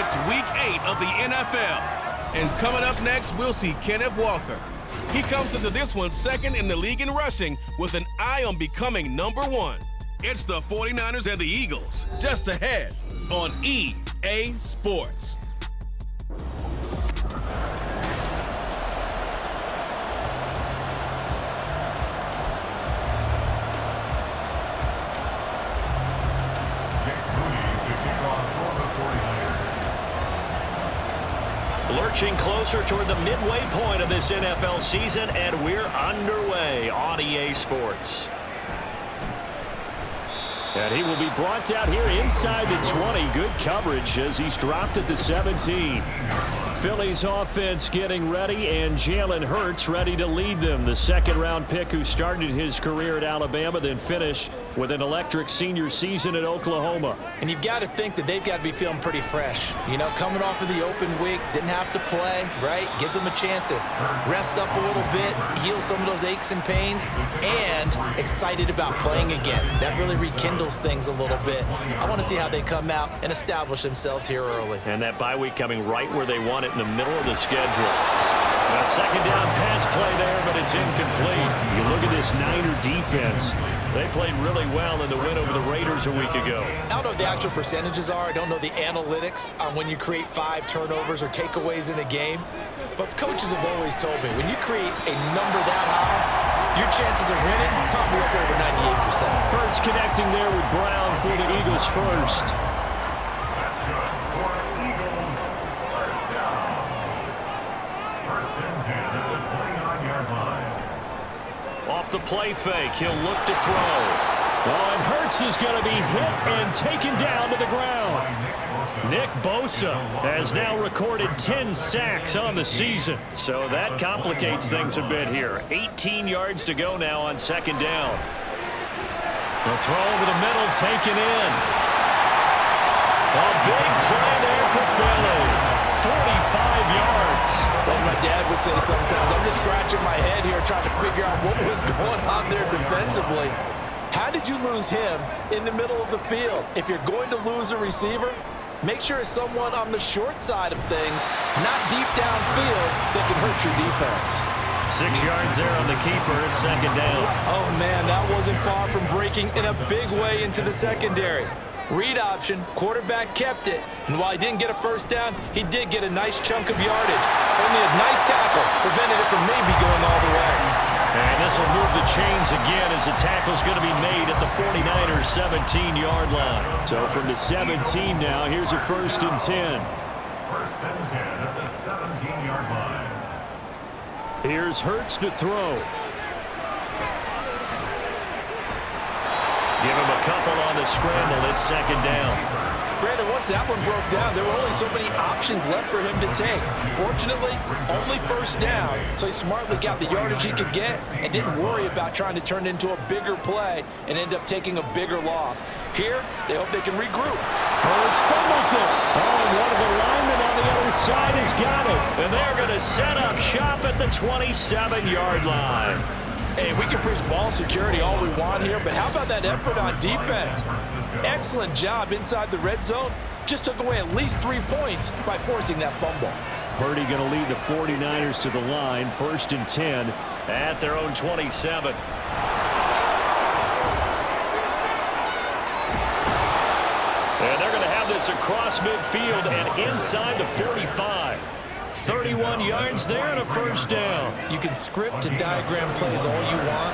It's Week 8 of the NFL. And coming up next, we'll see Kenneth Walker. He comes into this one second in the league in rushing with an eye on becoming number one. It's the 49ers and the Eagles, just ahead on EA Sports. Lurching closer toward the midway point of this NFL season, and we're underway on EA Sports. And he will be brought out here inside the 20. Good coverage as he's dropped at the 17. Philly's offense getting ready, and Jalen Hurts ready to lead them. The second-round pick who started his career at Alabama, then finished with an electric senior season at Oklahoma. And you've got to think that they've got to be feeling pretty fresh. You know, coming off of the open week, didn't have to play, right? Gives them a chance to rest up a little bit, heal some of those aches and pains, and excited about playing again. That really rekindles things a little bit. I want to see how they come out and establish themselves here early. And that bye week coming right where they want it, in the middle of the schedule. A second down pass play there, but it's incomplete. You look at this Niner defense. They played really well in the win over the Raiders a week ago. I don't know what the actual percentages are. I don't know the analytics on when you create 5 turnovers or takeaways in a game. But coaches have always told me, when you create a number that high, your chances of winning probably up over 98%. Hurts connecting there with Brown for the Eagles first. Off the play fake, he'll look to throw. Oh, and Hurts is going to be hit and taken down to the ground. Nick Bosa has now recorded 10 sacks on the season, so that complicates things a bit here. 18 yards to go now on second down. The throw over the middle, taken in. A big play there for Philly. 45 yards. Like my dad would say sometimes, I'm just scratching my head here trying to figure out what was going on there defensively. How did you lose him in the middle of the field? If you're going to lose a receiver, make sure it's someone on the short side of things, not deep downfield, that can hurt your defense. 6 yards there on the keeper at second down. Oh, man, that wasn't far from breaking in a big way into the secondary. Read option, quarterback kept it, and while he didn't get a first down, he did get a nice chunk of yardage. Only a nice tackle prevented it from maybe going all the way. And this will move the chains again as the tackle's going to be made at the 49ers' 17-yard line. So from the 17 now, here's a 1st and 10. 1st and 10 at the 17-yard line. Here's Hurts to throw. Give him a couple on the scramble. It's second down. Brandon, once that one broke down, there were only so many options left for him to take. Fortunately, only first down, so he smartly got the yardage he could get and didn't worry about trying to turn it into a bigger play and end up taking a bigger loss. Here, they hope they can regroup. Hurts fumbles it. Oh, and one of the linemen on the other side has got it. And they're going to set up shop at the 27-yard line. Hey, we can preach ball security all we want here, but how about that effort on defense? Excellent job inside the red zone. Just took away at least 3 points by forcing that fumble. Purdy going to lead the 49ers to the line, 1st and 10 at their own 27. And they're going to have this across midfield and inside the 45. 31 yards there and a first down. You can script and diagram plays all you want,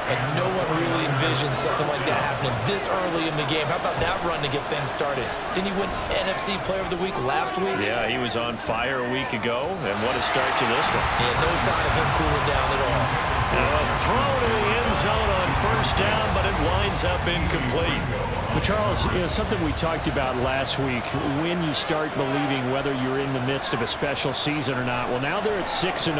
but no one really envisions something like that happening this early in the game. How about that run to get things started? Didn't he win NFC Player of the Week last week? Yeah, he was on fire a week ago, and what a start to this one. Yeah, no sign of him cooling down at all. A throw to the end zone on first down, but it winds up incomplete. But Charles, something we talked about last week, when you start believing whether you're in the midst of a special season or not. Well, now they're at 6-0.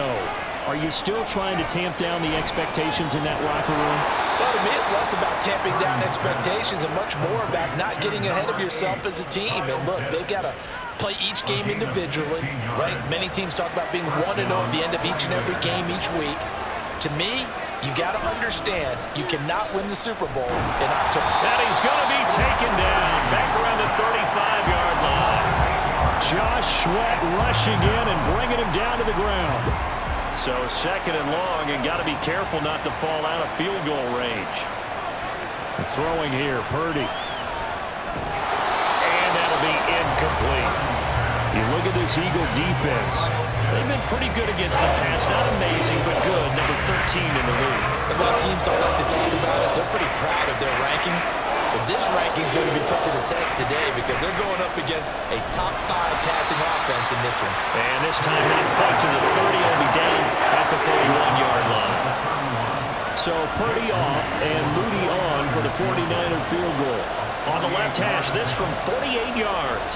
Are you still trying to tamp down the expectations in that locker room? Well, to me, it's less about tamping down expectations and much more about not getting ahead of yourself as a team. And look, they've got to play each game individually, right? Many teams talk about being 1-0 at the end of each and every game each week. To me, you got to understand you cannot win the Super Bowl in October. And he's going to be taken down back around the 35-yard line. Josh Sweat rushing in and bringing him down to the ground. So 2nd and long, and got to be careful not to fall out of field goal range. And throwing here, Purdy. And that'll be incomplete. You look at this Eagle defense. They've been pretty good against the pass. Not amazing, but good. Number 13 in the league. And while teams don't like to talk about it, they're pretty proud of their rankings. But this ranking is going to be put to the test today because they're going up against a top 5 passing offense in this one. And this time not quite to the 30. Will be down at the 41-yard line. So Purdy off and Moody on for the 49er field goal. On the left hash, this from 48 yards.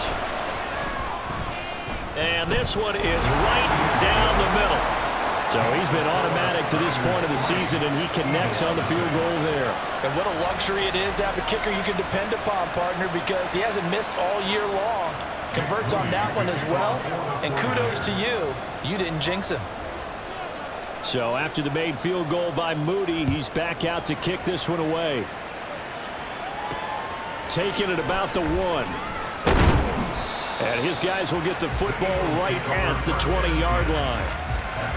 And this one is right down the middle. So he's been automatic to this point of the season, and he connects on the field goal there. And what a luxury it is to have a kicker you can depend upon, partner, because he hasn't missed all year long. Converts on that one as well. And kudos to you. You didn't jinx him. So after the made field goal by Moody, he's back out to kick this one away. Taking it about the 1. And his guys will get the football right at the 20-yard line.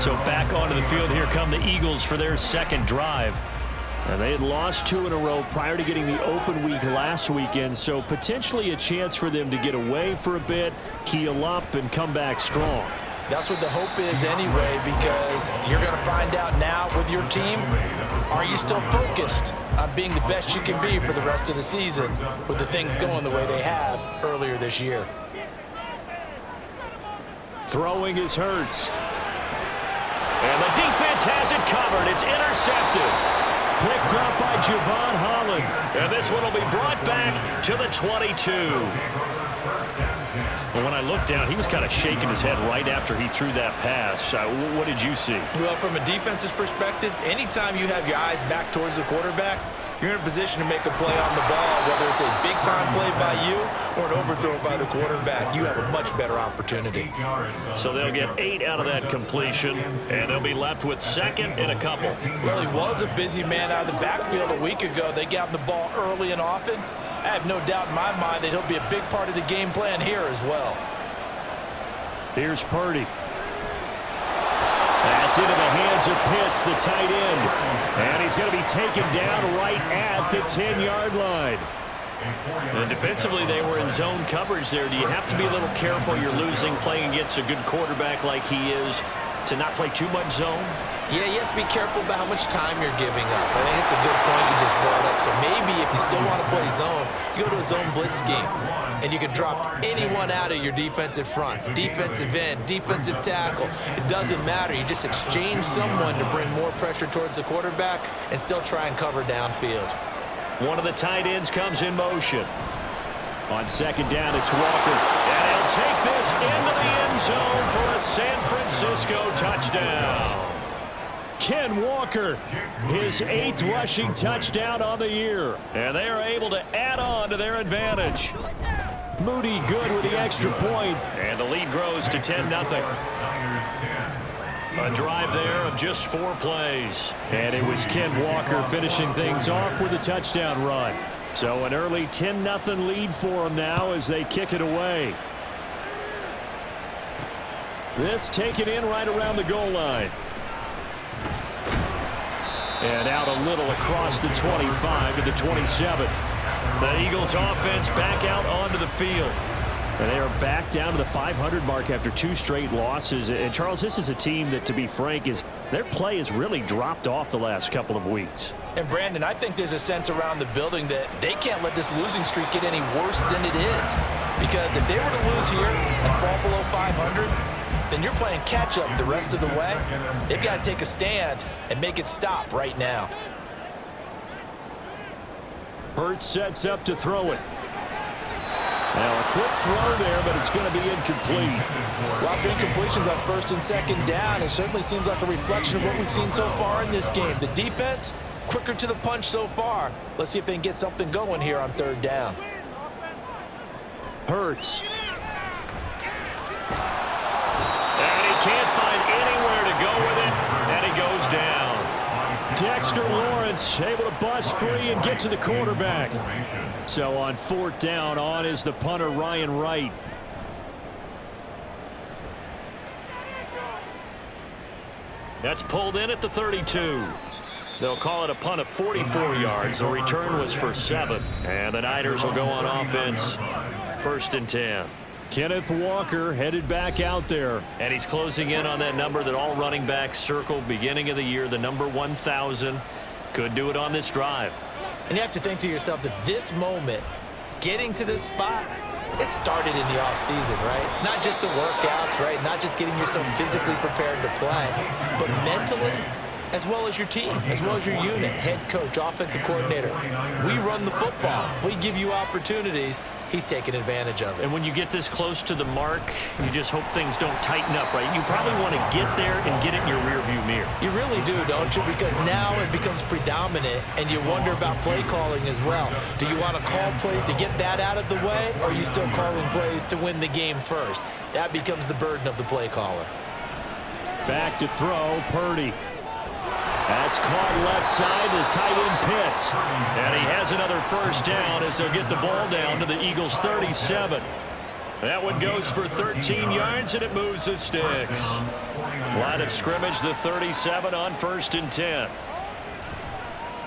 So back onto the field, here come the Eagles for their 2nd drive. And they had lost 2 in a row prior to getting the open week last weekend, so potentially a chance for them to get away for a bit, keel up, and come back strong. That's what the hope is anyway, because you're going to find out now with your team, are you still focused on being the best you can be for the rest of the season with the things going the way they have earlier this year? Throwing is Hurts. And the defense has it covered. It's intercepted. Picked up by Javon Holland. And this one will be brought back to the 22. Well, when I looked down, he was kind of shaking his head right after he threw that pass. What did you see? Well, from a defense's perspective, anytime you have your eyes back towards the quarterback, you're in a position to make a play on the ball, whether it's a big-time play by you or an overthrow by the quarterback. You have a much better opportunity. So they'll get 8 out of that completion, and they'll be left with 2nd and a couple. Well, he was a busy man out of the backfield a week ago. They got him the ball early and often. I have no doubt in my mind that he'll be a big part of the game plan here as well. Here's Purdy. That's into the hands of Pitts, the tight end. And he's going to be taken down right at the 10-yard line. And defensively, they were in zone coverage there. Do you have to be a little careful? You're losing, playing against a good quarterback like he is, to not play too much zone? Yeah, you have to be careful about how much time you're giving up. I think it's a good point you just brought up. So maybe if you still want to play zone, you go to a zone blitz scheme. And you can drop anyone out of your defensive front. Defensive end, defensive tackle. It doesn't matter. You just exchange someone to bring more pressure towards the quarterback and still try and cover downfield. One of the tight ends comes in motion. On 2nd down, it's Walker. And he'll take this into the end zone for a San Francisco touchdown. Ken Walker, his 8th rushing touchdown on the year. And they are able to add on to their advantage. Moody good with the extra point. And the lead grows to 10-0. A drive there of just 4 plays. And it was Ken Walker finishing things off with a touchdown run. So an early 10-0 lead for them now as they kick it away. This taken in right around the goal line. And out a little across the 25 to the 27. The Eagles offense back out onto the field. And they are back down to the 500 mark after 2 straight losses. And Charles, this is a team that, to be frank, their play has really dropped off the last couple of weeks. And Brandon, I think there's a sense around the building that they can't let this losing streak get any worse than it is. Because if they were to lose here and fall below 500, then you're playing catch-up the rest of the way. They've got to take a stand and make it stop right now. Hurts sets up to throw it. Now a quick throw there, but it's going to be incomplete. Lots of incompletions on 1st and 2nd down. It certainly seems like a reflection of what we've seen so far in this game. The defense, quicker to the punch so far. Let's see if they can get something going here on 3rd down. Hurts. And he can't find anywhere to go with it, and he goes down. Dexter Lawrence able to bust free and get to the quarterback. So on 4th down, on is the punter Ryan Wright. That's pulled in at the 32. They'll call it a punt of 44 yards. The return was for 7. And the Niners will go on offense. 1st and 10. Kenneth Walker headed back out there. And he's closing in on that number that all running backs circled beginning of the year, the number 1,000. Could do it on this drive. And you have to think to yourself that this moment, getting to this spot, it started in the offseason, right? Not just the workouts, right? Not just getting yourself physically prepared to play, but mentally, as well as your team, as well as your unit, head coach, offensive coordinator. We run the football. We give you opportunities. He's taking advantage of it. And when you get this close to the mark, you just hope things don't tighten up, right? You probably want to get there and get it in your rearview mirror. You really do, don't you? Because now it becomes predominant, and you wonder about play calling as well. Do you want to call plays to get that out of the way, or are you still calling plays to win the game first? That becomes the burden of the play caller. Back to throw, Purdy. That's caught left side to tight end Pitts. And he has another first down as they'll get the ball down to the Eagles' 37. That one goes for 13 yards, and it moves the sticks. Line of scrimmage, the 37 on 1st and 10.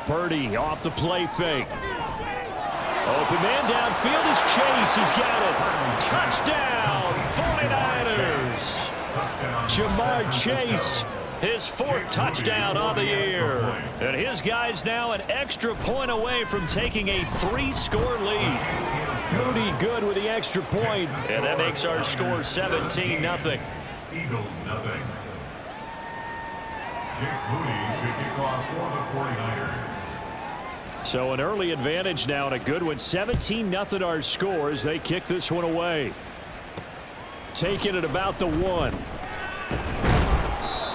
Purdy off the play fake. Open man downfield is Chase. He's got it. Touchdown, 49ers. Jamar Chase. His 4th touchdown of the year. And his guy's now an extra point away from taking a 3-score lead. Moody good with the extra point. And that makes our score 17-0. Eagles 0. Jake Moody to kick off for the 49ers. So an early advantage now and a good one. 17-0 our score as they kick this one away. Taking it about the 1.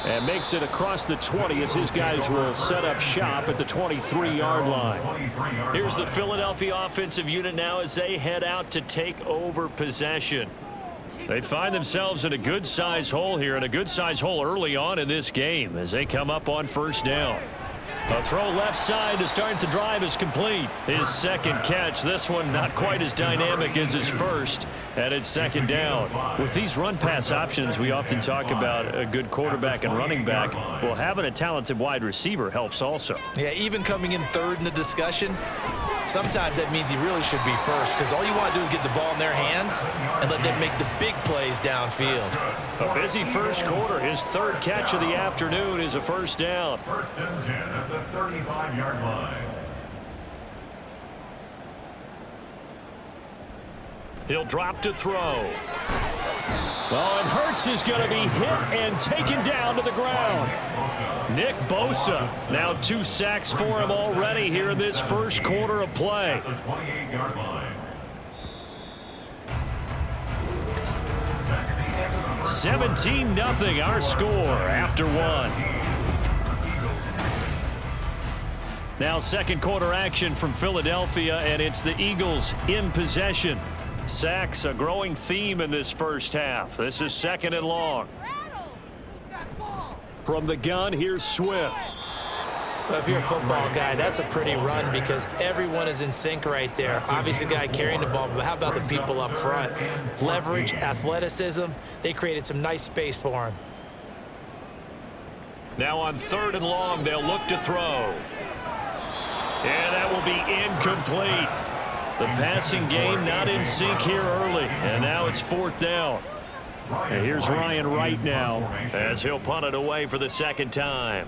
And makes it across the 20 as his guys will set up shop at the 23-yard line. Here's the Philadelphia offensive unit now as they head out to take over possession. They find themselves in a good-sized hole here, and a good-sized hole early on in this game as they come up on 1st down. A throw left side to start the drive is complete. His 2nd catch, this one not quite as dynamic as his first, and it's 2nd down. With these run-pass options, we often talk about a good quarterback and running back. Well, having a talented wide receiver helps also. Yeah, even coming in 3rd in the discussion, sometimes that means he really should be first, because all you want to do is get the ball in their hands and let them make the big plays downfield. A busy first quarter. His 3rd catch of the afternoon is a 1st down. 1st and 10 at the 35-yard line. He'll drop to throw. Oh, and Hurts is going to be hit and taken down to the ground. Nick Bosa, now 2 sacks for him already here in this first quarter of play. The 28-yard line. 17-0 our score after 1. Now 2nd quarter action from Philadelphia, and it's the Eagles in possession. Sacks a growing theme in this first half. This is 2nd and long. From the gun, here's Swift. Well, if you're a football guy, that's a pretty run because everyone is in sync right there. Obviously, the guy carrying the ball, but how about the people up front? Leverage, athleticism, they created some nice space for him. Now on 3rd and long, they'll look to throw. And that will be incomplete. The passing game not in sync here early, and now it's 4th down. And here's Ryan Wright now as he'll punt it away for the 2nd time.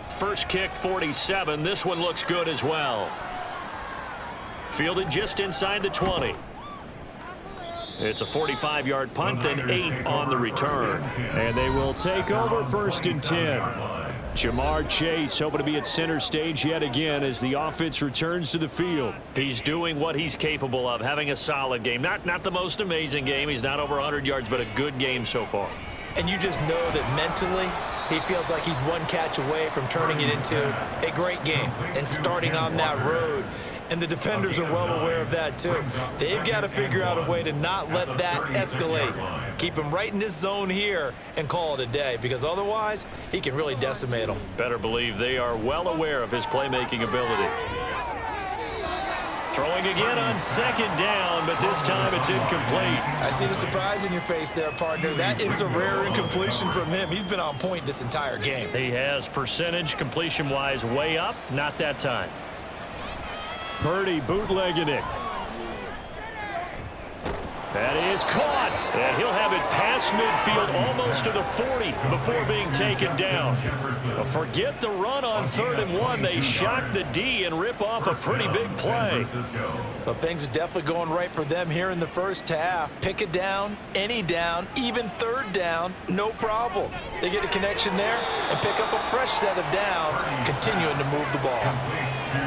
First kick, 47. This one looks good as well. Fielded just inside the 20. It's a 45-yard punt and 8 on the return. And they will take over 1st and 10. Jamar Chase hoping to be at center stage yet again as the offense returns to the field. He's doing what he's capable of, having a solid game. Not the most amazing game. He's not over 100 yards, but a good game so far. And you just know that mentally he feels like he's 1 catch away from turning it into a great game and starting on that road. And the defenders are well aware of that too. They've got to figure out a way to not let that escalate. Keep him right in this zone here and call it a day, because otherwise he can really decimate them. Better believe they are well aware of his playmaking ability. Throwing again on second down, but this time it's incomplete. I see the surprise in your face there, partner. That is a rare incompletion from him. He's been on point this entire game. He has percentage completion-wise way up, not that time. Purdy bootlegging it. That is caught, and he'll have it past midfield almost to the 40 before being taken down. But forget the run on 3rd and 1. They shock the D and rip off a pretty big play. But things are definitely going right for them here in the first half. Pick a down, any down, even 3rd down, no problem. They get a connection there and pick up a fresh set of downs, continuing to move the ball.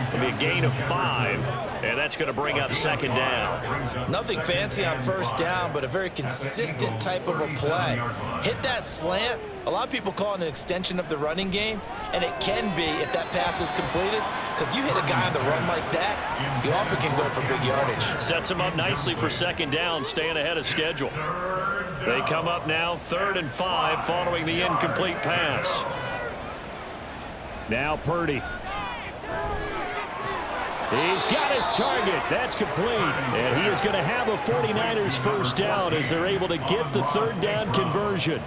It'll be a gain of 5, and that's going to bring up 2nd down. Nothing fancy on 1st down, but a very consistent type of a play. Hit that slant. A lot of people call it an extension of the running game, and it can be if that pass is completed, because you hit a guy on the run like that, you often can go for big yardage. Sets him up nicely for 2nd down, staying ahead of schedule. They come up now 3rd and 5 following the incomplete pass. Now Purdy. He's got his target. That's complete. And he is going to have a 49ers first down as they're able to get the 3rd down conversion.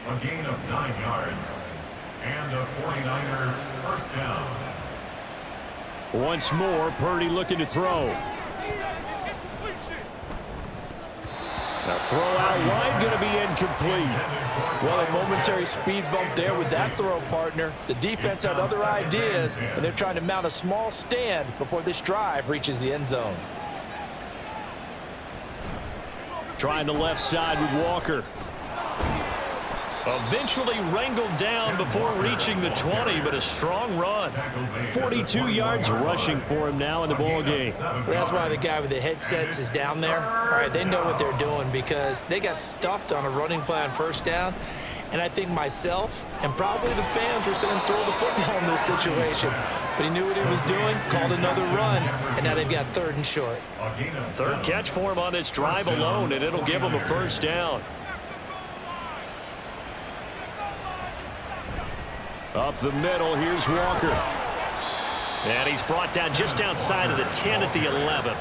A gain of 9 yards and a 49er first down. Once more, Purdy looking to throw. The throw out wide going to be incomplete. Well, a momentary speed bump there with that throw, partner. The defense had other ideas, and they're trying to mount a small stand before this drive reaches the end zone. Trying the left side with Walker. Eventually wrangled down before reaching the 20, but a strong run. 42 yards rushing for him now in the ball game. That's why the guy with the headsets is down there. All right, they know what they're doing because they got stuffed on a running play on 1st down. And I think myself and probably the fans were saying throw the football in this situation. But he knew what he was doing, called another run, and now they've got 3rd and short. 3rd catch for him on this drive alone, and it'll give him a first down. Up the middle, here's Walker. And he's brought down just outside of the 10 at the 11.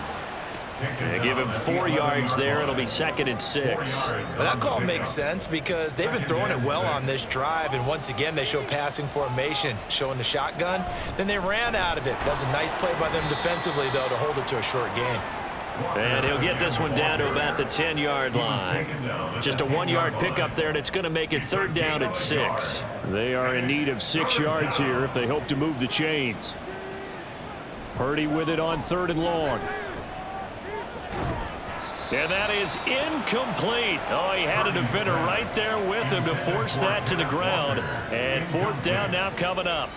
They give him 4 yards there. It'll be 2nd and 6. Well, that call makes sense because they've been throwing it well on this drive, and once again they show passing formation, showing the shotgun. Then they ran out of it. That was a nice play by them defensively, though, to hold it to a short gain. And he'll get this one down to about the 10-yard line. Just a 1-yard pickup there, and it's going to make it 3rd down at 6. They are in need of 6 yards here if they hope to move the chains. Purdy with it on 3rd and long. And that is incomplete. Oh, he had a defender right there with him to force that to the ground. And 4th down now coming up.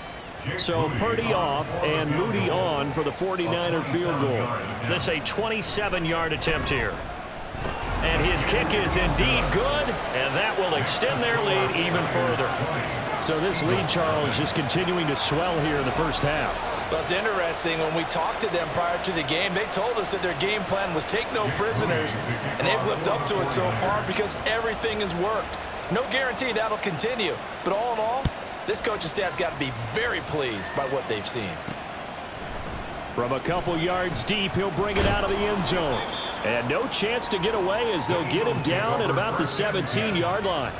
So Purdy off and Moody on for the 49er field goal. This a 27-yard attempt here. And his kick is indeed good, and that will extend their lead even further. So this lead, Charles, just continuing to swell here in the first half. Well, it's interesting. When we talked to them prior to the game, they told us that their game plan was take no prisoners, and they've lived up to it so far because everything has worked. No guarantee that'll continue, but all in all, this coaching staff's got to be very pleased by what they've seen. From a couple yards deep, he'll bring it out of the end zone. And no chance to get away as they'll get him down at about the 17-yard line.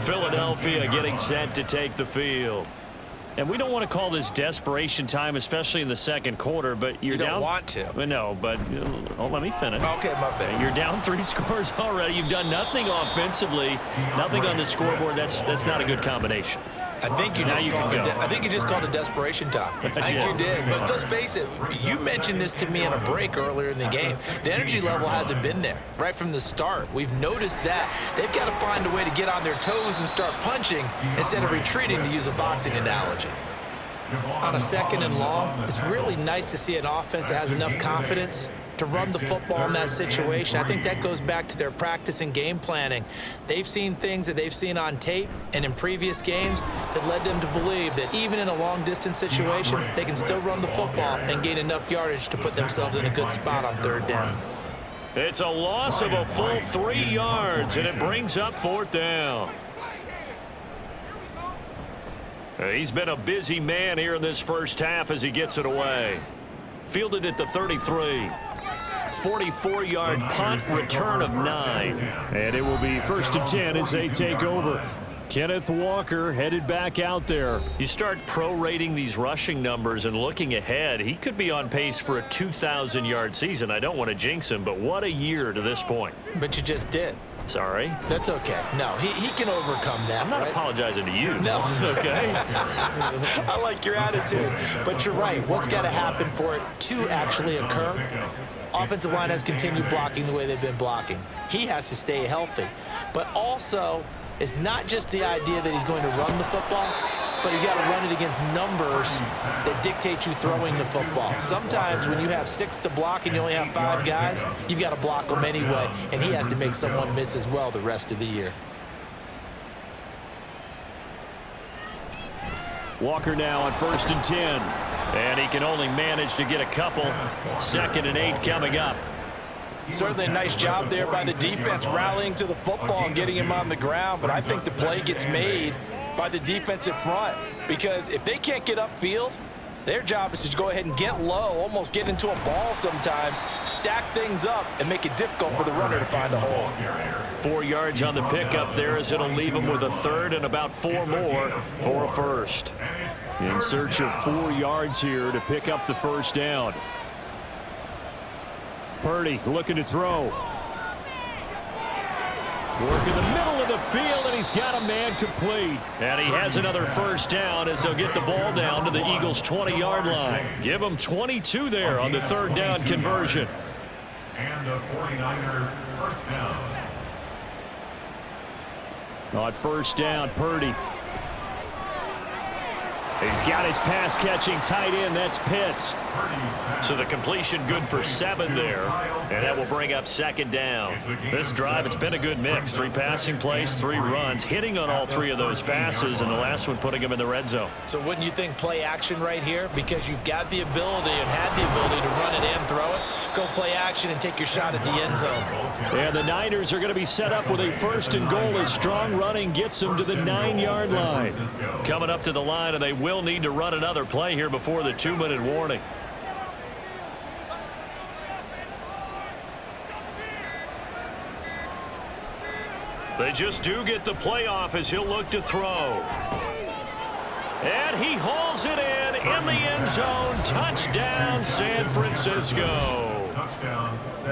Philadelphia getting set to take the field. And we don't want to call this desperation time, especially in the second quarter, but you're You don't down. want to. No, but let me finish. Okay, my bad. You're down 3 scores already. You've done nothing offensively, nothing on the scoreboard. That's not a good combination. I think you just called it desperation time. I think you did. But let's face it, you mentioned this to me in a break earlier in the game. The energy level hasn't been there right from the start. We've noticed that. They've got to find a way to get on their toes and start punching instead of retreating, to use a boxing analogy. On a 2nd and long, it's really nice to see an offense that has enough confidence to run the football in that situation. I think that goes back to their practice and game planning. They've seen things that they've seen on tape and in previous games that led them to believe that even in a long-distance situation, they can still run the football and gain enough yardage to put themselves in a good spot on 3rd down. It's a loss of a full 3 yards, and it brings up 4th down. He's been a busy man here in this first half as he gets it away. Fielded at the 33. 44-yard punt, return of 9. And it will be 1st and 10 as they take over. Kenneth Walker headed back out there. You start prorating these rushing numbers and looking ahead, he could be on pace for a 2,000-yard season. I don't want to jinx him, but what a year to this point. But you just did. Sorry? That's okay. No, he can overcome that. I'm not right? apologizing to you. No. Okay? I like your attitude. But you're right. What's got to happen for it to actually occur? Offensive line has continued blocking the way they've been blocking. He has to stay healthy. But also, it's not just the idea that he's going to run the football, but you got to run it against numbers that dictate you throwing the football. Sometimes when you have 6 to block and you only have 5 guys, you've got to block them anyway, and he has to make someone miss as well the rest of the year. Walker now on 1st and 10. And he can only manage to get a couple. 2nd and 8 coming up. Certainly a nice job there by the defense rallying to the football and getting him on the ground, but I think the play gets made by the defensive front because if they can't get upfield, their job is to go ahead and get low, almost get into a ball sometimes, stack things up, and make it difficult for the runner to find a hole. 4 yards on the pickup there as it'll leave him with a 3rd and about 4 more for a 1st. In search of 4 yards here to pick up the 1st down. Purdy looking to throw. Work in the middle of the field, and he's got a man complete. And he has another 1st down as they'll get the ball down to the Eagles' 20-yard line. Give them 22 there on the 3rd down conversion. And a 49er 1st down. On 1st down, Purdy. He's got his pass-catching tight end. That's Pitts. So the completion good for 7 there, and that will bring up 2nd down. This drive, it's been a good mix. 3 passing plays, 3 runs, hitting on all 3 of those passes, and the last one putting him in the red zone. So wouldn't you think play action right here? Because you've got the ability and had the ability to run it and throw it. Go play action and take your shot at the end zone. And the Niners are going to be set up with a 1st and goal as strong running gets them to the 9-yard line. Coming up to the line, and they will need to run another play here before the 2-minute warning. They just do get the play off as he'll look to throw. And he hauls it in the end zone. Touchdown, San Francisco.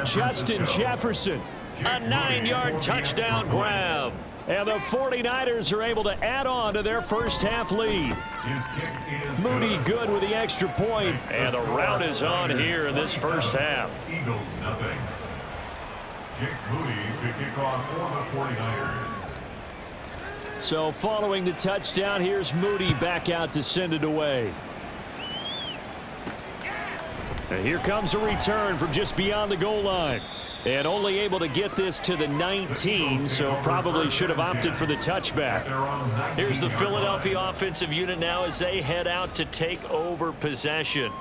Justin Jefferson. A 9-yard touchdown grab. And the 49ers are able to add on to their first-half lead. Moody good with the extra point. And the route is on here in this first half. Eagles nothing. Jake Moody to kick off for the 49ers. So following the touchdown, here's Moody back out to send it away. And here comes a return from just beyond the goal line. And only able to get this to the 19, so probably should have opted for the touchback. Here's the Philadelphia offensive unit now as they head out to take over possession.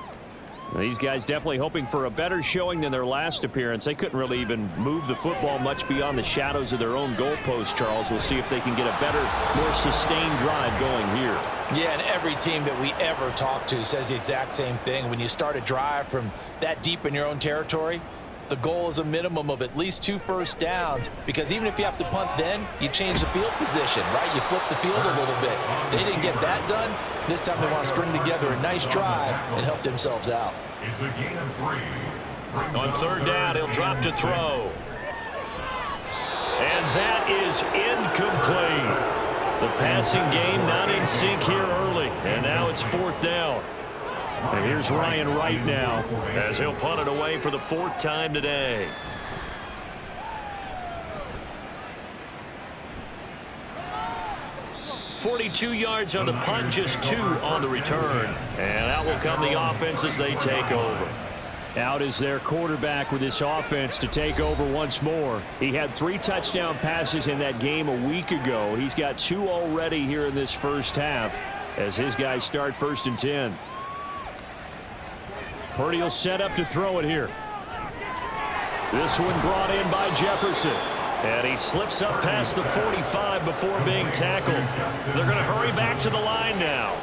These guys definitely hoping for a better showing than their last appearance. They couldn't really even move the football much beyond the shadows of their own goalpost, Charles. We'll see if they can get a better, more sustained drive going here. Yeah, and every team that we ever talk to says the exact same thing. When you start a drive from that deep in your own territory, the goal is a minimum of at least 2 first downs, because even if you have to punt then, you change the field position, right? You flip the field a little bit. They didn't get that done. This time they want to string together a nice drive and help themselves out. It's a gain of 3. On 3rd down, he'll drop to throw. And that is incomplete. The passing game not in sync here early, and now it's 4th down. And here's Ryan Wright now as he'll punt it away for the 4th time today. .42 yards on the punt, just 2 on the return. And out will come the offense as they take over. Out is their quarterback with this offense to take over once more. He had 3 touchdown passes in that game a week ago. He's got 2 already here in this first half as his guys start 1st and 10. Purdy will set up to throw it here. This one brought in by Jefferson. And he slips up past the 45 before being tackled. They're going to hurry back to the line now.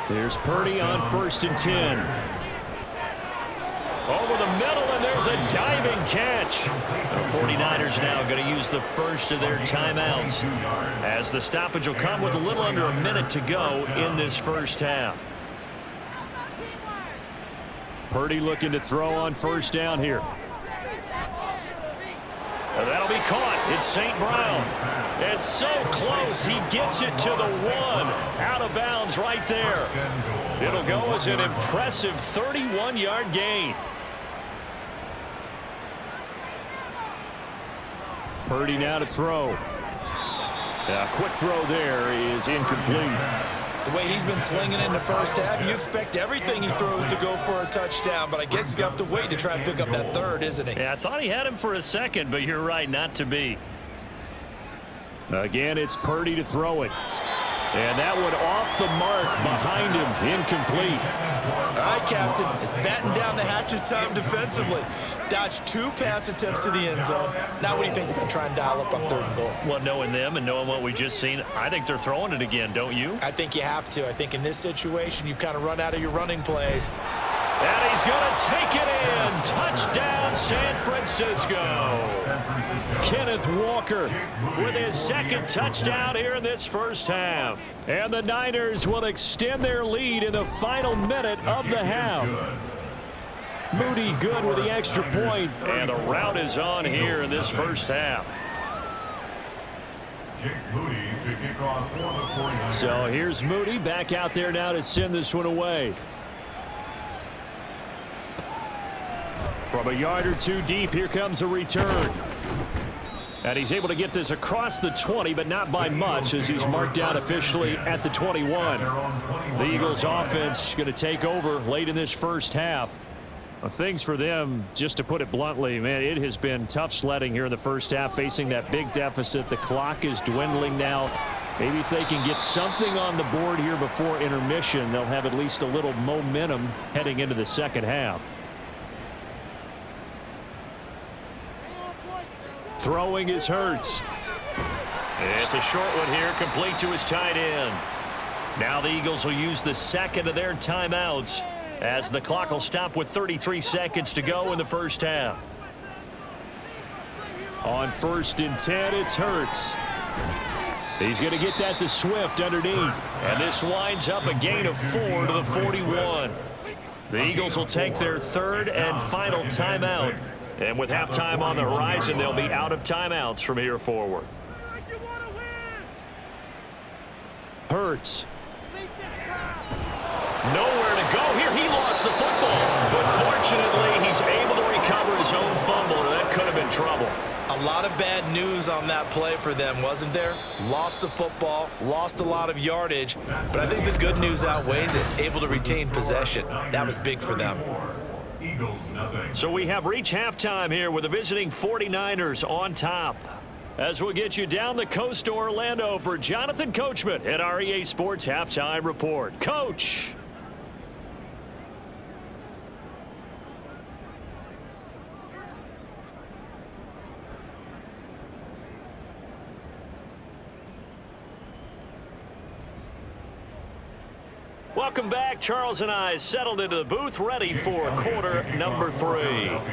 Here's Purdy on 1st and 10. Over the middle, and there's a diving catch. The 49ers now going to use the first of their timeouts, as the stoppage will come with a little under a minute to go in this first half. Purdy looking to throw on first down here. That'll be caught. It's St. Brown. It's so close. He gets it to the 1. Out of bounds right there. It'll go as an impressive 31-yard gain. Purdy now to throw. A quick throw there is incomplete. The way he's been slinging in the first half, you expect everything he throws to go for a touchdown, but I guess he's going to have to wait to try and pick up that third, isn't he? Yeah, I thought he had him for a second, but you're right, not to be. Again, it's Purdy to throw it. And that one off the mark behind him, incomplete. All right, Captain, it's batten down the hatches time defensively. Dodged 2 pass attempts to the end zone. Now what do you think they're going to try and dial up on 3rd and goal? Well, knowing them and knowing what we just seen, I think they're throwing it again, don't you? I think you have to. I think in this situation, you've kind of run out of your running plays. And he's going to take it in. Touchdown, San Francisco. Kenneth Walker With his second touchdown here in this first half. and the Niners will extend their lead in the final minute of the half. Moody good with the extra point. And the route is on here in this first half. Jake Moody to kick off for the 49ers. So here's Moody back out there now to send this one away. From a yard or 2 deep, here comes a return. And he's able to get this across the 20, but not by much, as he's marked down officially at the 21. The Eagles offense going to take over late in this first half. Things for them, just to put it bluntly, man, it has been tough sledding here in the first half, facing that big deficit. The clock is dwindling now. Maybe if they can get something on the board here before intermission, they'll have at least a little momentum heading into the second half. Throwing is Hurts. It's a short one here, complete to his tight end. Now the Eagles will use the second of their timeouts, as the clock will stop with 33 seconds to go in the first half. On 1st and 10, it's Hurts. He's going to get that to Swift underneath. And this winds up a gain of 4 to the 41. The Eagles will take their 3rd and final timeout. And with halftime on the horizon, they'll be out of timeouts from here forward. Hurts. Nowhere to go here. He lost the football. But fortunately, he's able to recover his own fumble, or that could have been trouble. A lot of bad news on that play for them, wasn't there? Lost the football, lost a lot of yardage, but I think the good news outweighs it. Able to retain possession. That was big for them. Eagles nothing. So we have reached halftime here with the visiting 49ers on top. As we'll get you down the coast to Orlando for Jonathan Coachman at our EA Sports Halftime Report. Coach. Welcome back. Charles and I settled into the booth, ready for quarter number 3.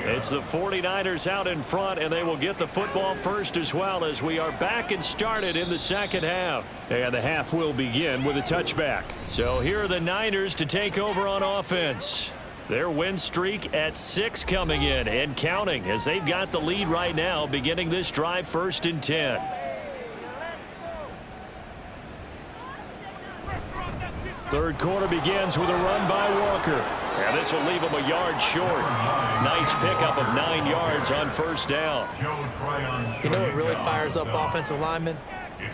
It's the 49ers out in front, and they will get the football first as well, as we are back and started in the second half. And the half will begin with a touchback. So here are the Niners to take over on offense. Their win streak at 6 coming in and counting, as they've got the lead right now, beginning this drive 1st and 10. Third quarter begins with a run by Walker. And this will leave him a yard short. Nice pickup of 9 yards on 1st down. You know what really fires up offensive linemen?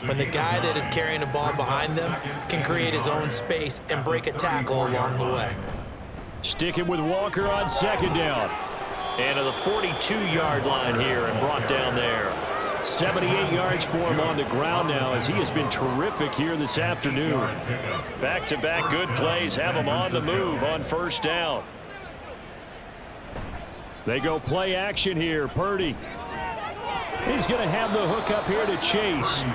When the guy that is carrying the ball behind them can create his own space and break a tackle along the way. Sticking with Walker on 2nd down. And to the 42-yard line here and brought down there. 78 yards for him on the ground now, as he has been terrific here this afternoon. Back-to-back good plays have him on the move on 1st down. They go play action here. Purdy. He's going to have the hook up here to Chase.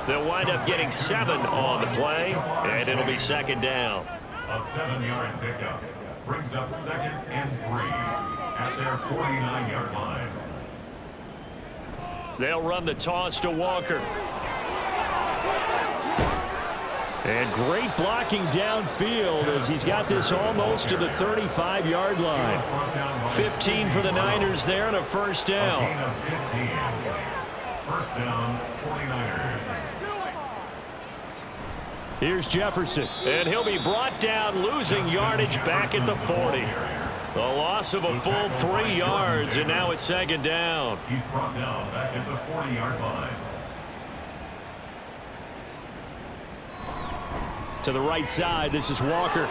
They'll wind up getting 7 on the play, and it'll be 2nd down. A 7-yard pickup. brings up 2nd and 3 at their 49-yard line. They'll run the toss to Walker. And great blocking downfield as he's got this almost to the 35-yard line. 15 for the Niners there and a first down. A gain of 15. First down, 49ers. Here's Jefferson, and he'll be brought down, losing yardage back at the 40. A loss of a full 3 yards, and now it's 2nd down. He's brought down back at the 40-yard line. To the right side, this is Walker.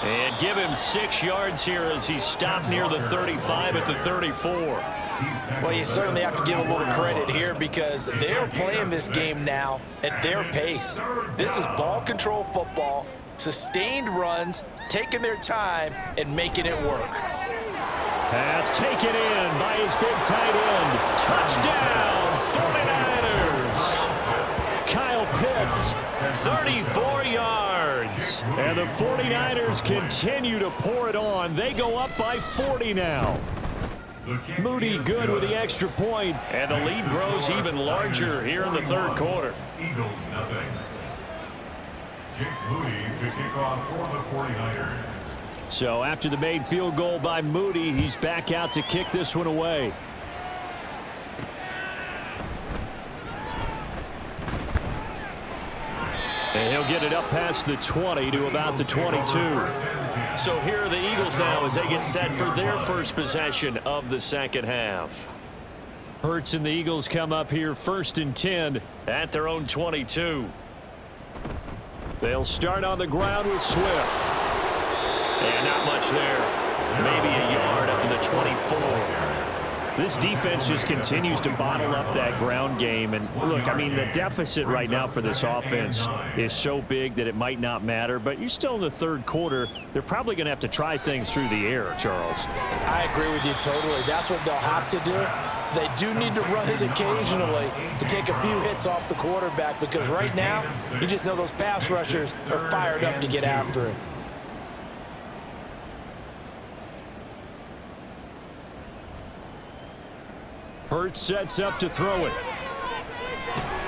And give him 6 yards here as he's stopped near the 35 at the 34. Well, you certainly have to give a little credit here because they're playing this game now at their pace. This is ball control football, sustained runs, taking their time and making it work. Pass taken in by his big tight end. Touchdown, 49ers. Kyle Pitts, 34 yards. And the 49ers continue to pour it on. They go up by 40 now. Moody good with the extra point, and the lead grows even larger here in the 3rd quarter. Eagles nothing. Jake Moody to kick off for the 49ers. So after the made field goal by Moody, he's back out to kick this one away. And he'll get it up past the 20 to about the 22. So here are the Eagles now as they get set for their first possession of the 2nd half. Hurts and the Eagles come up here 1st and 10 at their own 22. They'll start on the ground with Swift. And not much there. Maybe a yard up to the 24. This defense just continues to bottle up that ground game. And look, I mean, the deficit right now for this offense is so big that it might not matter. But you're still in the 3rd quarter. They're probably going to have to try things through the air, Charles. I agree with you totally. That's what they'll have to do. They do need to run it occasionally to take a few hits off the quarterback because right now, you just know those pass rushers are fired up to get after it. Hurts sets up to throw it.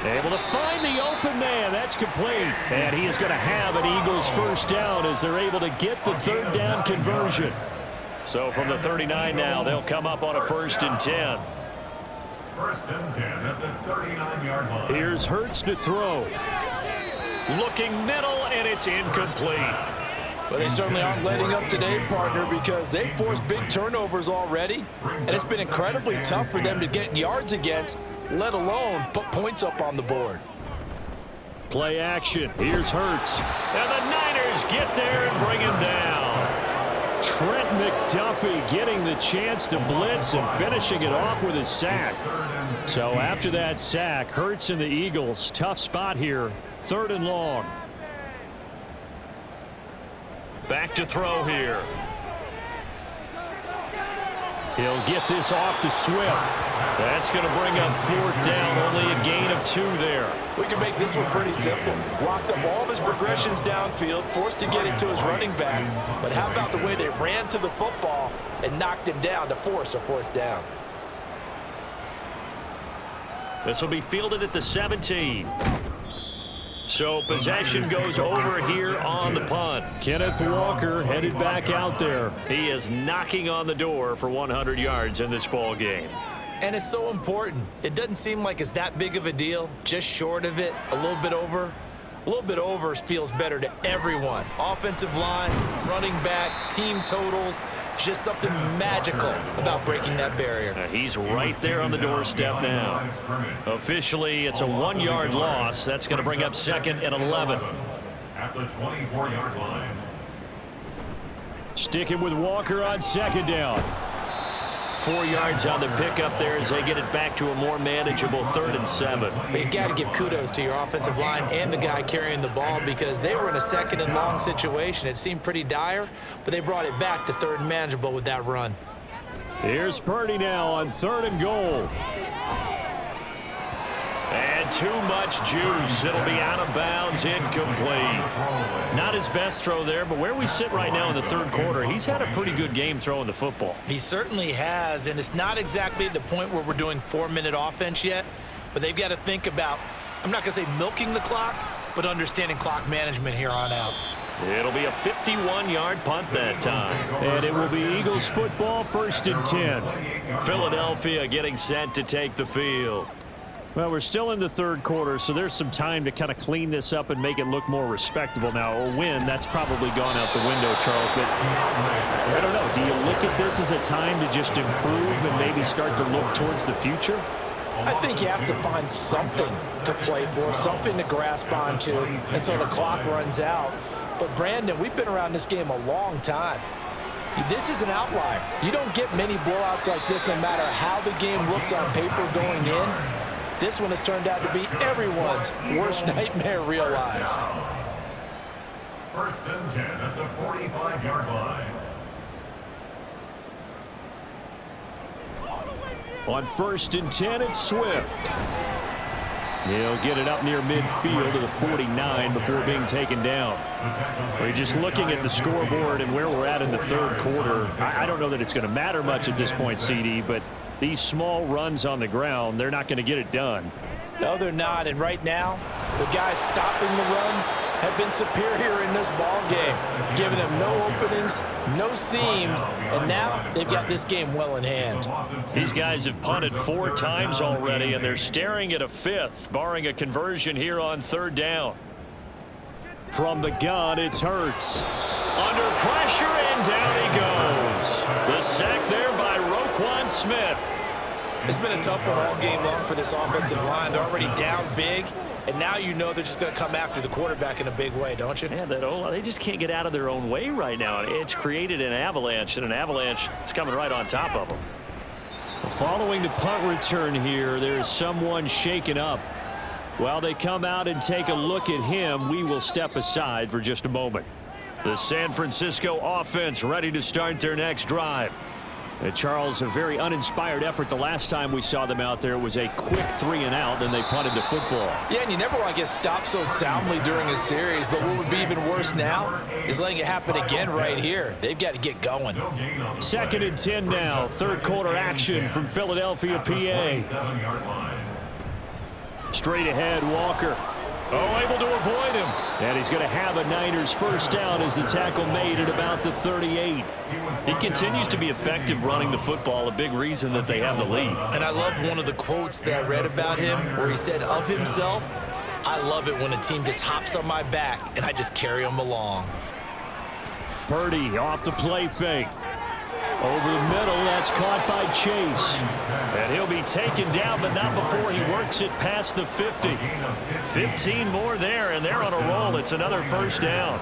Able to find the open man. That's complete. And he is going to have an Eagles first down as they're able to get the 3rd down conversion. So from the 39 now, they'll come up on a 1st and 10. 1st and 10 at the 39-yard line. Here's Hurts to throw. Looking middle, and it's incomplete. But they certainly aren't letting up today, partner, because they've forced big turnovers already. And it's been incredibly tough for them to get yards against, let alone put points up on the board. Play action. Here's Hurts. And the Niners get there and bring him down. Trent McDuffie getting the chance to blitz and finishing it off with a sack. So after that sack, Hurts and the Eagles, tough spot here, 3rd and long. Back to throw here. He'll get this off to Swift. That's going to bring up 4th down, only a gain of 2 there. We can make this one pretty simple. Walked up all of his progressions downfield, forced to get it to his running back. But how about the way they ran to the football and knocked him down to force a 4th down? This will be fielded at the 17. So possession goes over here on the punt. Kenneth Walker headed back out there. He is knocking on the door for 100 yards in this ball game. And it's so important. It doesn't seem like it's that big of a deal. Just short of it, a little bit over. A little bit over feels better to everyone. Offensive line, running back, team totals. It's just something magical about breaking that barrier. He's right there on the doorstep now. Officially, it's a 1-yard loss. That's going to bring up 2nd and 11. At the 24-yard line. Sticking with Walker on 2nd down. 4 yards on the pickup there as they get it back to a more manageable 3rd and 7. You got to give kudos to your offensive line and the guy carrying the ball because they were in a 2nd and long situation. It seemed pretty dire, but they brought it back to 3rd and manageable with that run. Here's Purdy now on 3rd and goal. And too much juice. It'll be out of bounds, incomplete. Not his best throw there, but where we sit right now in the third quarter, he's had a pretty good game throwing the football. He certainly has, and it's not exactly at the point where we're doing 4-minute offense yet, but they've got to think about, I'm not going to say milking the clock, but understanding clock management here on out. It'll be a 51-yard punt that time. And it will be Eagles football, 1st and 10. Philadelphia getting set to take the field. Well, we're still in the third quarter, so there's some time to kind of clean this up and make it look more respectable. Now, a win, that's probably gone out the window, Charles, but I don't know. Do you look at this as a time to just improve and maybe start to look towards the future? I think you have to find something to play for, something to grasp onto until the clock runs out. But, Brandon, we've been around this game a long time. This is an outlier. You don't get many blowouts like this no matter how the game looks on paper going in. This one has turned out to be everyone's worst nightmare realized. 1st and 10 at the 45-yard line. On 1st and 10, it's Swift. He'll get it up near midfield to the 49 before being taken down. We're just looking at the scoreboard and where we're at in the third quarter. I don't know that it's going to matter much at this point, CD, but these small runs on the ground, they're not going to get it done. No, they're not. And right now, the guys stopping the run have been superior in this ball game, giving them no openings, no seams, and now they've got this game well in hand. These guys have punted 4 times already, and they're staring at a 5th, barring a conversion here on 3rd down. From the gun, it's Hurts. Under pressure, and down he goes. The sack there by Roquan Smith. It's been a tough one all game long for this offensive line. They're already down big, and now you know they're just going to come after the quarterback in a big way, don't you? Yeah, they just can't get out of their own way right now. It's created an avalanche, and an avalanche is coming right on top of them. Following the punt return here, there's someone shaken up. While they come out and take a look at him, we will step aside for just a moment. The San Francisco offense ready to start their next drive. Charles, a very uninspired effort the last time we saw them out there. It was a quick 3-and-out, and they punted the football. Yeah, and you never want to get stopped so soundly during a series, but what would be even worse now is letting it happen again right here. They've got to get going. 2nd and 10 now. Third quarter action from Philadelphia, PA. Straight ahead, Walker. Oh, able to avoid him. And he's going to have a Niners first down as the tackle made at about the 38. He continues to be effective running the football, a big reason that they have the lead. And I love one of the quotes that I read about him where he said of himself, I love it when a team just hops on my back and I just carry them along. Purdy off the play fake. Over the middle, that's caught by Chase. And he'll be taken down, but not before he works it past the 50. 15 more there, and they're on a roll. It's another first down.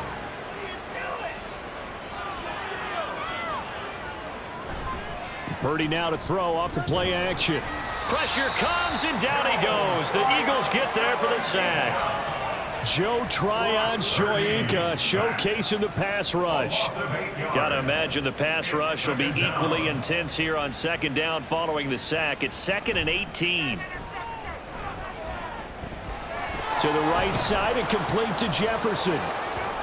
Purdy now to throw off the play action. Pressure comes, and down he goes. The Eagles get there for the sack. Joe Tryon-Shoyinka showcasing the pass rush. Got to imagine the pass rush will be equally intense here on 2nd down following the sack. It's 2nd and 18. To the right side and complete to Jefferson.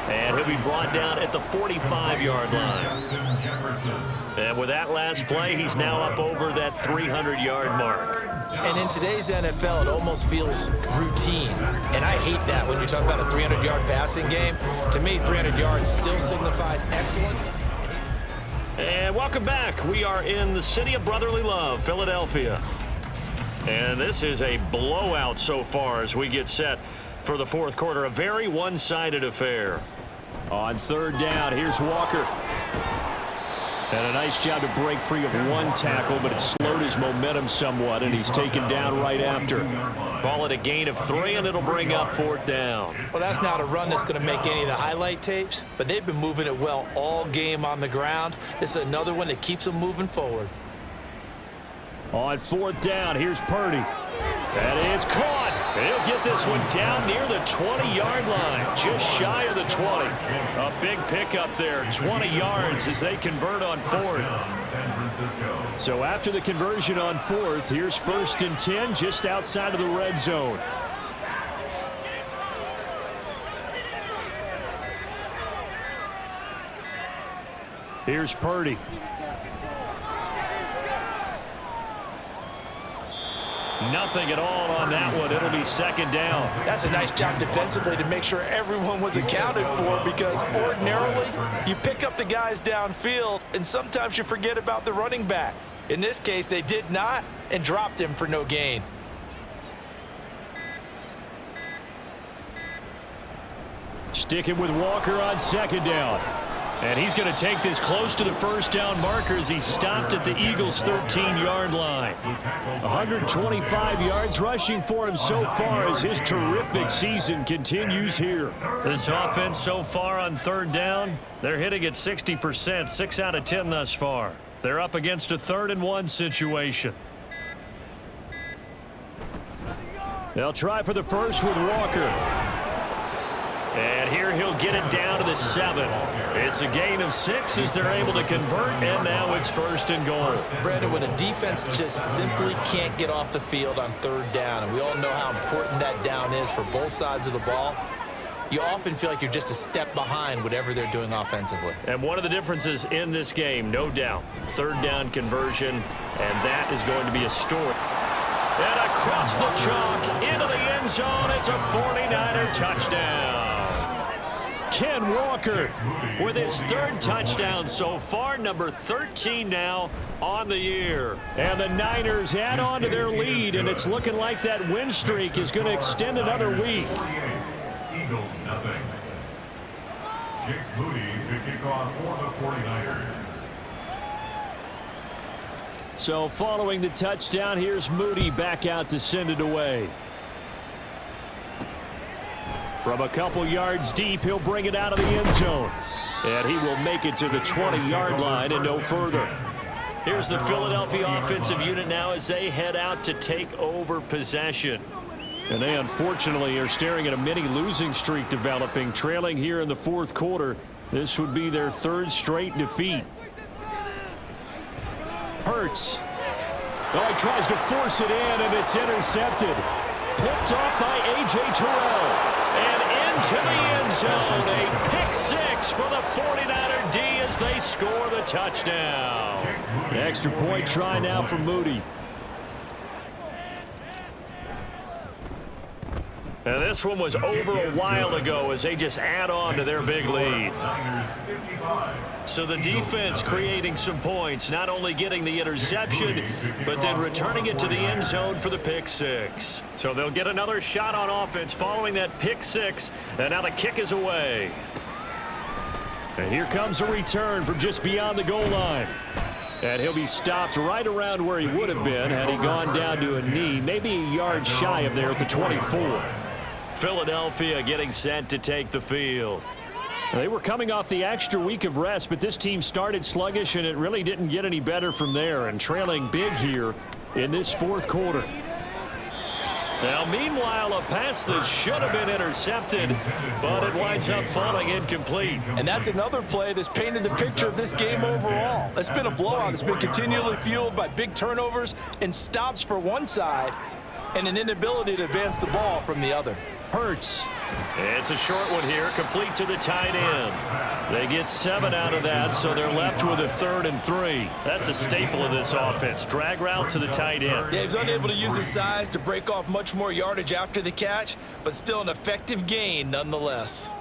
And he'll be brought down at the 45-yard line. And with that last play, he's now up over that 300-yard mark. And in today's NFL, it almost feels routine. And I hate that when you talk about a 300-yard passing game. To me, 300 yards still signifies excellence. And welcome back. We are in the city of brotherly love, Philadelphia. And this is a blowout so far as we get set for the fourth quarter. A very one-sided affair. On 3rd down, here's Walker. And a nice job to break free of one tackle, but it slowed his momentum somewhat, and he's taken down right after. Call it a gain of 3, and it'll bring up 4th down. Well, that's not a run that's going to make any of the highlight tapes, but they've been moving it well all game on the ground. This is another one that keeps them moving forward. On 4th down, here's Purdy. That is caught. He'll get this one down near the 20-yard line, just shy of the 20. A big pickup there, 20 yards as they convert on 4th. So after the conversion on 4th, here's 1st and 10 just outside of the red zone. Here's Purdy. Nothing at all on that one. It'll be second down. That's a nice job defensively to make sure everyone was accounted for, because ordinarily you pick up the guys downfield and sometimes you forget about the running back. In this case, they did not and dropped him for no gain. Sticking with Walker on second down. And he's going to take this close to the first down marker as he stopped at the Eagles' 13-yard line. 125 yards rushing for him so far as his terrific season continues here. This offense so far on third down, they're hitting at 60%, 6 out of 10 thus far. They're up against a 3rd and 1 situation. They'll try for the first with Walker. And here he'll get it down to the 7. It's a gain of 6 as they're able to convert, and now it's 1st and goal. Brandon, when a defense just simply can't get off the field on third down, and we all know how important that down is for both sides of the ball, you often feel like you're just a step behind whatever they're doing offensively. And one of the differences in this game, no doubt, third down conversion, and that is going to be a story. And across the chalk, into the end zone, it's a 49er touchdown. Ken Walker With his 3rd touchdown so far, number 13 now on the year. And the Niners add on to their lead, and it's looking like that win streak is going to extend another week. Eagles nothing. Jake Moody to kick off for the 49ers. So following the touchdown, here's Moody back out to send it away. From a couple yards deep, he'll bring it out of the end zone. And he will make it to the 20-yard line and no further. Here's the Philadelphia offensive unit now as they head out to take over possession. And they unfortunately are staring at a mini losing streak developing, trailing here in the 4th quarter. This would be their 3rd straight defeat. Hurts. Oh, he tries to force it in, and it's intercepted. Picked off by A.J. Terrell. And into the end zone, a pick 6 for the 49er D as they score the touchdown. An extra point try now for Moody. And this one was over a while ago as they just add on to their big lead. So the defense creating some points, not only getting the interception, but then returning it to the end zone for the pick 6. So they'll get another shot on offense following that pick 6, and now the kick is away. And here comes a return from just beyond the goal line. And he'll be stopped right around where he would have been had he gone down to a knee, maybe a yard shy of there at the 24. Philadelphia getting set to take the field. They were coming off the extra week of rest, but this team started sluggish, and it really didn't get any better from there, and trailing big here in this 4th quarter. Now, meanwhile, a pass that should have been intercepted, but it winds up falling incomplete. And that's another play that's painted the picture of this game overall. It's been a blowout. It's been continually fueled by big turnovers and stops for one side and an inability to advance the ball from the other. Hurts. It's a short one here, complete to the tight end. They get 7 out of that, so they're left with a 3rd and 3. That's a staple of this offense. Drag route to the tight end. Yeah, he's unable to use his size to break off much more yardage after the catch, but still an effective gain nonetheless.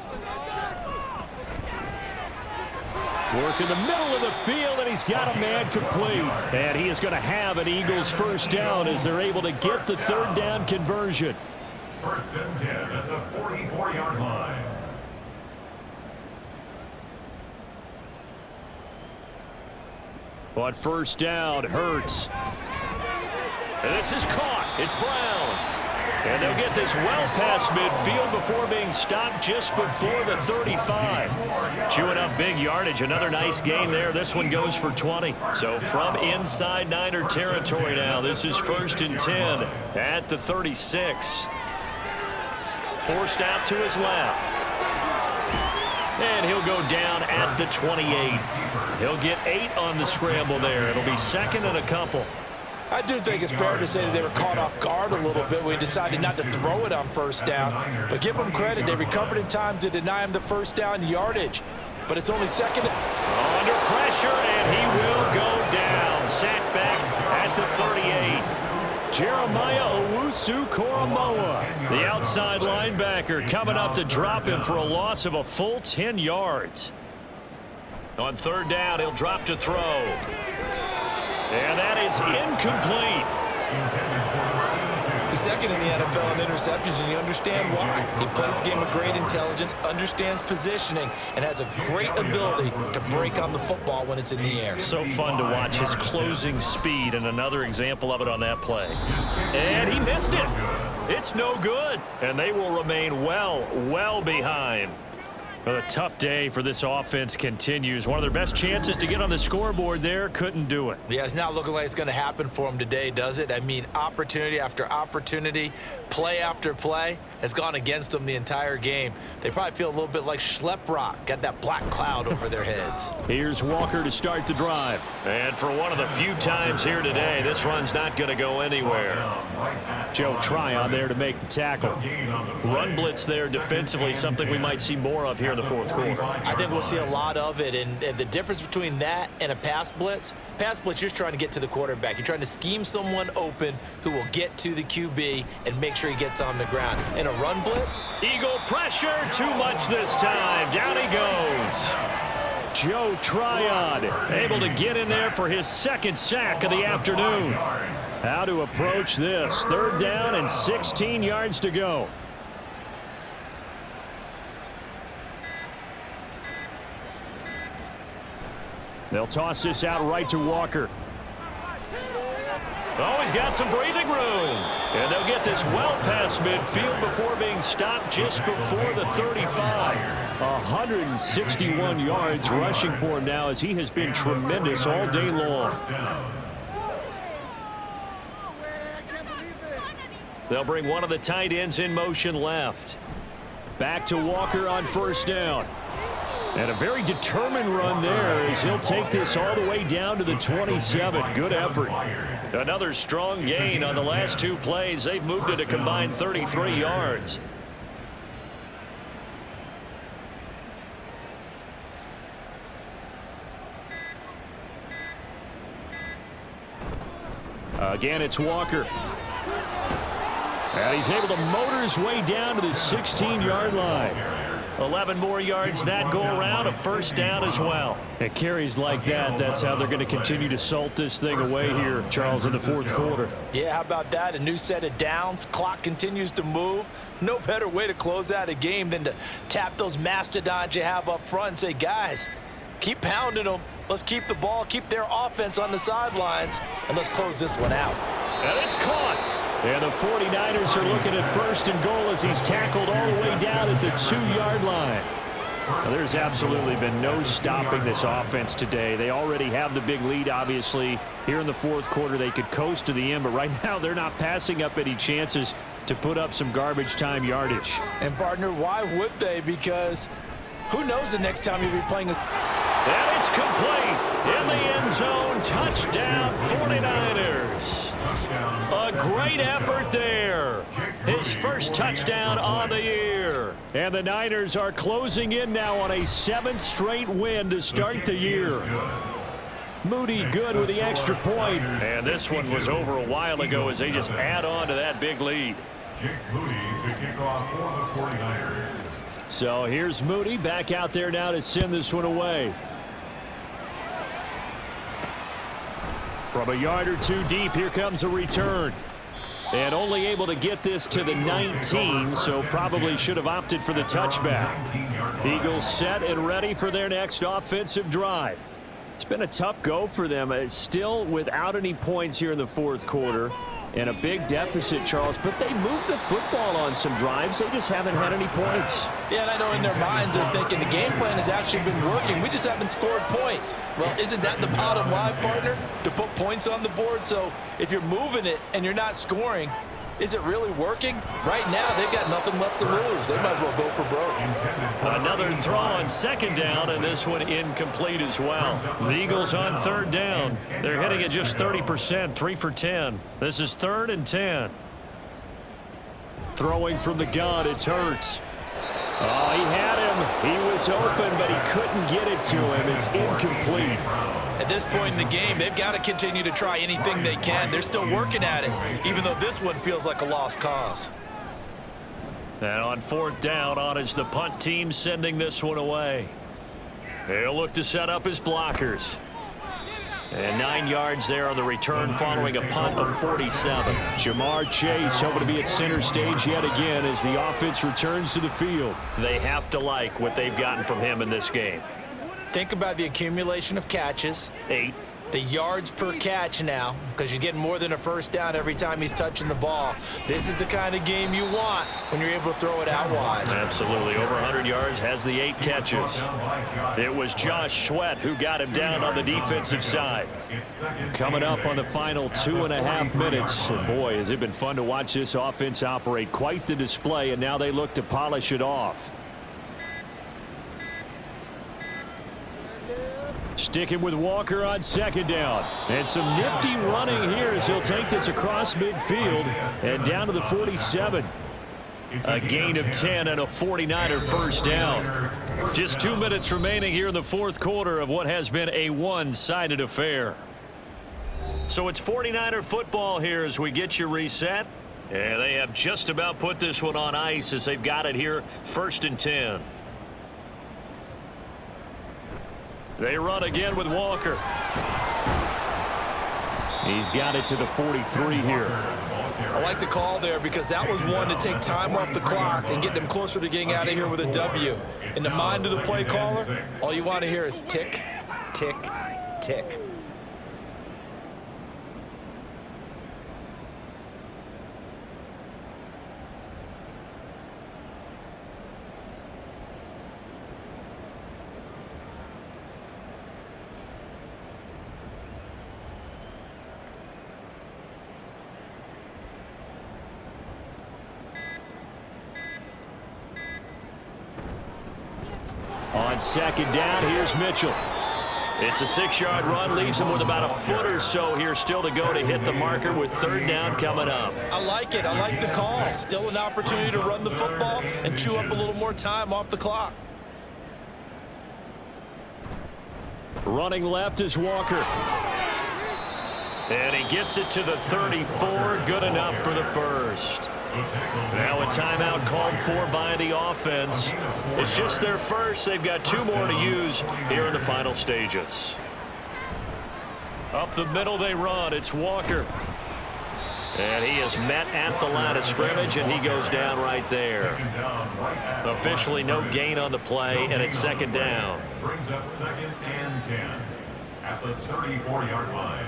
Work in the middle of the field, and he's got a man complete. And he is going to have an Eagles 1st down as they're able to get the 3rd down conversion. 1st and 10 at the 44-yard line. On 1st down, Hurts. And this is caught. It's Brown. And they'll get this well past midfield before being stopped just before the 35. Chewing up big yardage. Another nice gain there. This one goes for 20. So from inside Niner territory now, this is 1st and 10 at the 36. Forced out to his left. And he'll go down at the 28. He'll get 8 on the scramble there. It'll be 2nd and a couple. I do think it's fair to say that they were caught off guard a little bit when we decided not to throw it on 1st down. But give them credit. They recovered in time to deny him the 1st down yardage. but it's only second. Under pressure, and he will go down. Sacked back at the 38. Jeremiah Owusu-Koramoah, the outside linebacker, coming up to drop him for a loss of a full 10 yards. On third down, he'll drop to throw. And that is incomplete. He's second in the NFL in interceptions, and you understand why. He plays a game of great intelligence, understands positioning, and has a great ability to break on the football when it's in the air. So fun to watch his closing speed, and another example of it on that play. And he missed it. It's no good. And they will remain well behind. Well, a tough day for this offense continues. One of their best chances to get on the scoreboard there, couldn't do it. Yeah, it's not looking like it's going to happen for them today, does it? I mean, opportunity after opportunity, play after play has gone against them the entire game. They probably feel a little bit like Schlepp got that black cloud over their heads. Here's Walker to start the drive. And for one of the few times here today, this run's not going to go anywhere. Joe Tryon there to make the tackle. Run blitz there defensively, something we might see more of here in the fourth quarter. I think we'll see a lot of it, and the difference between that and a pass blitz, you're just trying to get to the quarterback. You're trying to scheme someone open who will get to the QB and make sure he gets on the ground. In a run blitz, Eagle pressure, too much this time. Down he goes. Joe Tryon able to get in there for his second sack of the afternoon. How to approach this. Third down and 16 yards to go. They'll toss this out right to Walker. Oh, he's got some breathing room. And they'll get this well past midfield before being stopped just before the 35. 161 yards rushing for him now, as he has been tremendous all day long. They'll bring one of the tight ends in motion left. Back to Walker on first down. And a very determined run there, as he'll take this all the way down to the 27. Good effort. Another strong gain on the last two plays. They've moved it a combined 33 yards. Again, it's Walker. And he's able to motor his way down to the 16-yard line. 11 more yards that go around, a first down as well. It carries like that. That's how they're going to continue to salt this thing away here, Charles, in the fourth quarter. Yeah, how about that? A new set of downs. Clock continues to move. No better way to close out a game than to tap those mastodons you have up front and say, guys, keep pounding them. Let's keep the ball, keep their offense on the sidelines, and let's close this one out. And it's caught. And the 49ers are looking at first and goal as he's tackled all the way down at the 2-yard line. Well, there's absolutely been no stopping this offense today. They already have the big lead, obviously. Here in the fourth quarter, they could coast to the end, but right now they're not passing up any chances to put up some garbage time yardage. And, partner, why would they? Because who knows the next time you'll be playing. And it's complete in the end zone. Touchdown, 49ers. A great effort there. His first touchdown on the year. And the Niners are closing in now on a 7th straight win to start the year. Moody good with the extra point. And this one was over a while ago as they just add on to that big lead. Jake Moody to kick off for the 49ers. So here's Moody back out there now to send this one away. From a yard or two deep, here comes a return. And only able to get this to the 19, so probably should have opted for the touchback. Eagles set and ready for their next offensive drive. It's been a tough go for them. It's still without any points here in the fourth quarter. And a big deficit, Charles, but they moved the football on some drives. They just haven't had any points. Yeah, and I know in their minds they're thinking the game plan has actually been working. We just haven't scored points. Well, isn't that the bottom line, partner? To put points on the board? So if you're moving it and you're not scoring, is it really working? Right now, they've got nothing left to lose. They might as well go for broke. Another throw on second down, and this one incomplete as well. The Eagles on third down. They're hitting at just 30%, 3 for 10. This is 3rd and 10. Throwing from the gun, it's Hurts. Oh, he had him. He was open, but he couldn't get it to him. It's incomplete. At this point in the game, they've got to continue to try anything they can. They're still working at it, even though this one feels like a lost cause. And on 4th down, on is the punt team sending this one away. He'll look to set up his blockers. And 9 yards there on the return following a punt of 47. Jamar Chase hoping to be at center stage yet again as the offense returns to the field. They have to like what they've gotten from him in this game. Think about the accumulation of catches. 8. The yards per catch now, because you're getting more than a first down every time he's touching the ball. This is the kind of game you want when you're able to throw it out wide. Absolutely. Over 100 yards, has the 8 catches. It was Josh Sweat who got him down on the defensive side. Coming up on the final 2.5 minutes. Boy, has it been fun to watch this offense operate. Quite the display, and now they look to polish it off. Sticking with Walker on 2nd down. And some nifty running here as he'll take this across midfield and down to the 47. A gain of 10 and a 49er first down. Just 2 minutes remaining here in the 4th quarter of what has been a one-sided affair. So it's 49er football here as we get you reset. And they have just about put this one on ice as they've got it here 1st and 10. They run again with Walker. He's got it to the 43 here. I like the call there because that was one to take time off the clock and get them closer to getting out of here with a W. In the mind of the play caller, all you want to hear is tick, tick, tick. On 2nd down, here's Mitchell. It's a 6-yard run, leaves him with about a foot or so here still to go to hit the marker with 3rd down coming up. I like it. I like the call. Still an opportunity to run the football and chew up a little more time off the clock. Running left is Walker. And he gets it to the 34. Good enough for the first. Now a timeout called for by the offense. It's just their first. They've got 2 more to use here in the final stages. Up the middle they run. It's Walker. And he is met at the line of scrimmage, and he goes down right there. Officially no gain on the play, and it's 2nd down. Brings up 2nd and 10 at the 34-yard line.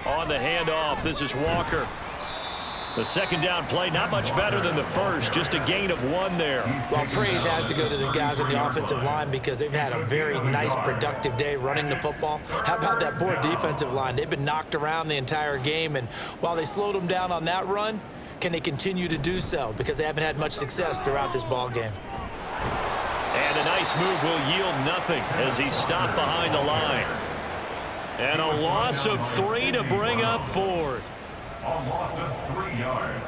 On the handoff, this is Walker. The 2nd down play, not much better than the first, just a gain of 1 there. Well, praise has to go to the guys on the offensive line because they've had a very nice, productive day running the football. How about that poor defensive line? They've been knocked around the entire game, and while they slowed them down on that run, can they continue to do so? Because they haven't had much success throughout this ball game. And a nice move will yield nothing as he's stopped behind the line. And a loss of 3 to bring up 4th. A loss of 3 yards.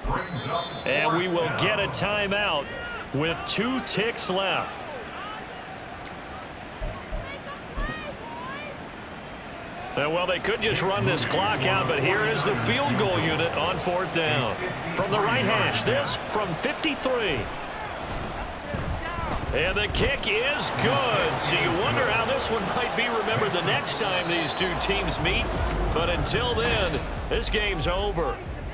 Brings up And we will get a timeout with 2 ticks left. And well, they could just run this clock out, but here is the field goal unit on 4th down. From the right hash, this from 53. And the kick is good. So you wonder how this one might be remembered the next time these 2 teams meet. But until then, this game's over.